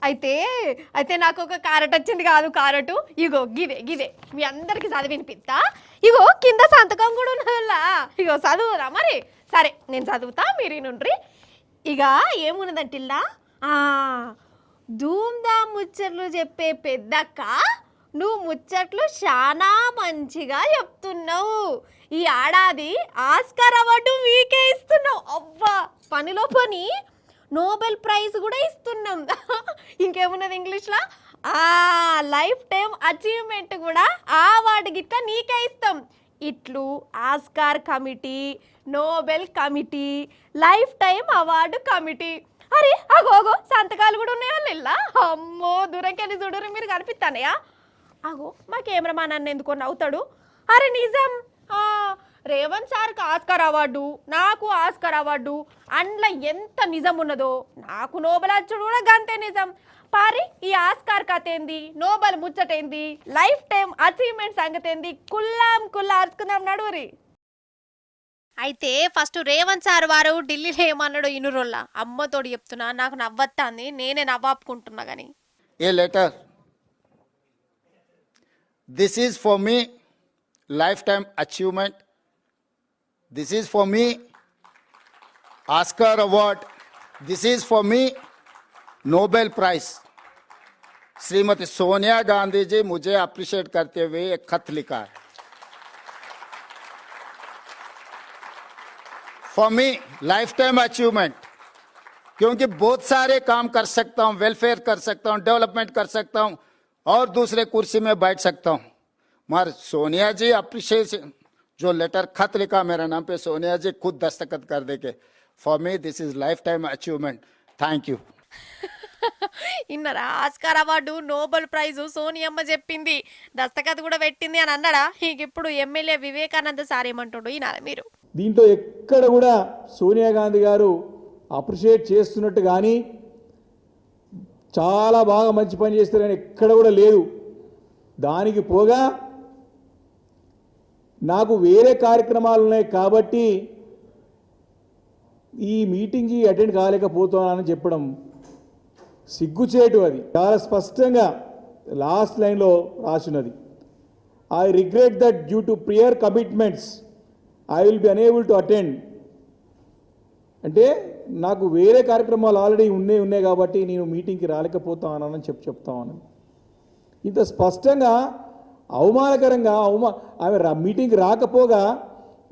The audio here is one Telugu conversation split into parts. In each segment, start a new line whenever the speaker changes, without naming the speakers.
అయితే అయితే నాకు ఒక కారట్ వచ్చింది కాదు కారటు ఇగో గిదే గిదే మీ అందరికి చదివినిపిస్తా ఇగో కింద సంతకం కూడా ఉన్నదల్లా ఇగో చదువురా మరి సరే నేను చదువుతా మీరు నుండ్రి ఇక ఏమున్నదంటిల్లా ధూమ్దా ముచ్చట్లు చెప్పే పెద్దక్క నువ్వు ముచ్చట్లు చాలా మంచిగా చెప్తున్నావు ఈ ఏడాది ఆస్కార్ అవార్డు వీకే ఇస్తున్నావు అవ్వా పనిలో పని నోబెల్ ప్రైజ్ కూడా ఇస్తున్నాం ఇంకేమున్నది ఇంగ్లీష్లో లైఫ్ టైం అచీవ్మెంట్ కూడా ఆ అవార్డు గిట్ట నీకే ఇస్తాం ఇట్లు Oscar committee Nobel committee life time award committee అరే అగో సంతకాలు కూడా ఉన్నాయి వాళ్ళు ఇలా అమ్మో దూరంకెళ్ళి చూడరు మీరు కనిపిస్తానయా అగో మా కెమెరామాన్ అన్న ఎందుకో నవ్వుతాడు అరే నిజం రేవంత్ సార్కి ఆస్కార్ అవార్డు నాకు ఆస్కార్ అవార్డు అందులో ఎంత నిజం ఉన్నదో నాకు నోబెల్ అచ్చుడు కూడా గంతే నిజం పారి ఈ ఆస్కార్ కథ ఏంది నోబెల్ ముచ్చటేంది లైఫ్ టైం అచీవ్మెంట్ సంగతి ఏంది కుల్లా అరుచుకుందాం నడువురి అయితే ఫస్ట్ రేవంత్ సార్ వారు ఢిల్లీలో ఏమన్నాడు ఇనురోళ్ళ అమ్మతోడు చెప్తున్నా నాకు నవ్వత్తాంది నేనే నవ్వాపుకుంటున్నా గాని
a letter this is for me lifetime achievement this is for me Oscar award this is for me Nobel prize Shrimati Sonia Gandhi ji मुझे अप्रिशिएट करते हुए एक खत लिखा है for me lifetime achievement क्योंकि बहुत सारे काम कर सकता हूँ वेलफेयर कर सकता हूँ डेवलपमेंट कर सकता हूँ और दूसरे कुर्सी में बैठ सकता हूँ मगर सोनिया जी अप्रिशिएशन जो लेटर खत लिखा मेरे नाम पे सोनिया जी खुद दस्तखत कर दे के for me this is lifetime achievement thank you
ఇన్నరా ఆస్కార్ అవార్డు నోబెల్ ప్రైజ్ సోనియమ్మ చెప్పింది దస్తఖత్ కూడా పెట్టింది అని అన్నాడా ఇప్పుడు ఎమ్మెల్యే వివేకానంద సార్ ఏమంటాడు ఈనాడు మీరు
దీంట్లో ఎక్కడ కూడా సోనియా గాంధీ గారు అప్రిషియేట్ చేస్తున్నట్టు కానీ చాలా బాగా మంచి పని చేస్తారని ఎక్కడ కూడా లేదు దానికి పోగా నాకు వేరే కార్యక్రమాలు ఉన్నాయి కాబట్టి ఈ మీటింగ్కి అటెండ్ కాలేకపోతున్నానని చెప్పడం సిగ్గుచేటు అది చాలా స్పష్టంగా లాస్ట్ లైన్లో రాసినది I regret that due to prior commitments I will be unable to attend అంటే నాకు వేరే కార్యక్రమాలు ఆల్రెడీ ఉన్నాయి కాబట్టి నేను మీటింగ్కి రాలేకపోతానని చెప్తామని ఇంత స్పష్టంగా అవమానకరంగా ఆమె మీటింగ్కి రాకపోగా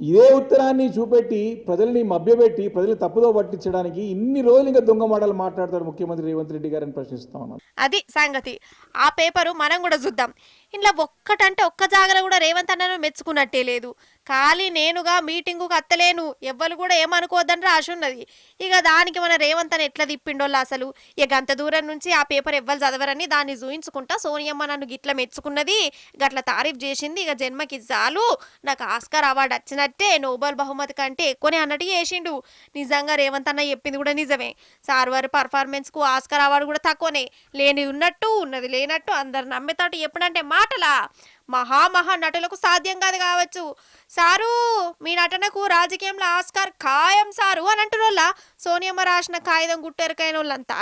ఇదే ఉత్తరాన్ని చూపెట్టి ప్రజల్ని మభ్యపెట్టి ప్రజలు తప్పుదో పట్టించడానికి ఇన్ని రోజులు ఇంకా దొంగ మాటలు మాట్లాడతారు ముఖ్యమంత్రి రేవంత్ రెడ్డి గారిని ప్రశ్నిస్తా ఉన్నాను
అది సంగతి ఆ పేపరు మనం కూడా చూద్దాం ఇంట్లో ఒక్కటంటే ఒక్క జాగలో కూడా రేవంత్ అన్నను మెచ్చుకున్నట్టే లేదు ఖాళీ నేనుగా మీటింగుకు అత్తలేను ఎవ్వరు కూడా ఏమనుకోవద్దని రాసి ఉన్నది ఇక దానికి మన రేవంత్ అని ఎట్లా తిప్పిండోళ్ళు అసలు ఇక అంత దూరం నుంచి ఆ పేపర్ ఎవ్వరు చదవరని దాన్ని చూయించుకుంటా సోనియమ్మ నన్ను గిట్ల మెచ్చుకున్నది గట్ల తారీఫ్ చేసింది ఇక జన్మకి చాలు నాకు ఆస్కార్ అవార్డు వచ్చినట్టే నోబెల్ బహుమతి కంటే ఎక్కువనే అన్నట్టు చేసిండు నిజంగా రేవంత్ అన్న చెప్పింది కూడా నిజమే సార్ వారి పర్ఫార్మెన్స్కు ఆస్కార్ అవార్డు కూడా తక్కువనే లేని ఉన్నట్టు ఉన్నది లేనట్టు అందరు నమ్మేతాటు ఎప్పుడంటే మాటలా మహా నటులకు సాధ్యం కాదు కావచ్చు సారు మీ నటనకు రాజకీయంలో ఆస్కార్ ఖాయం సారు అని అంటున్నోళ్ళ సోనియమ్మ రాసిన కాగితం గుట్టెరకైన వాళ్ళంతా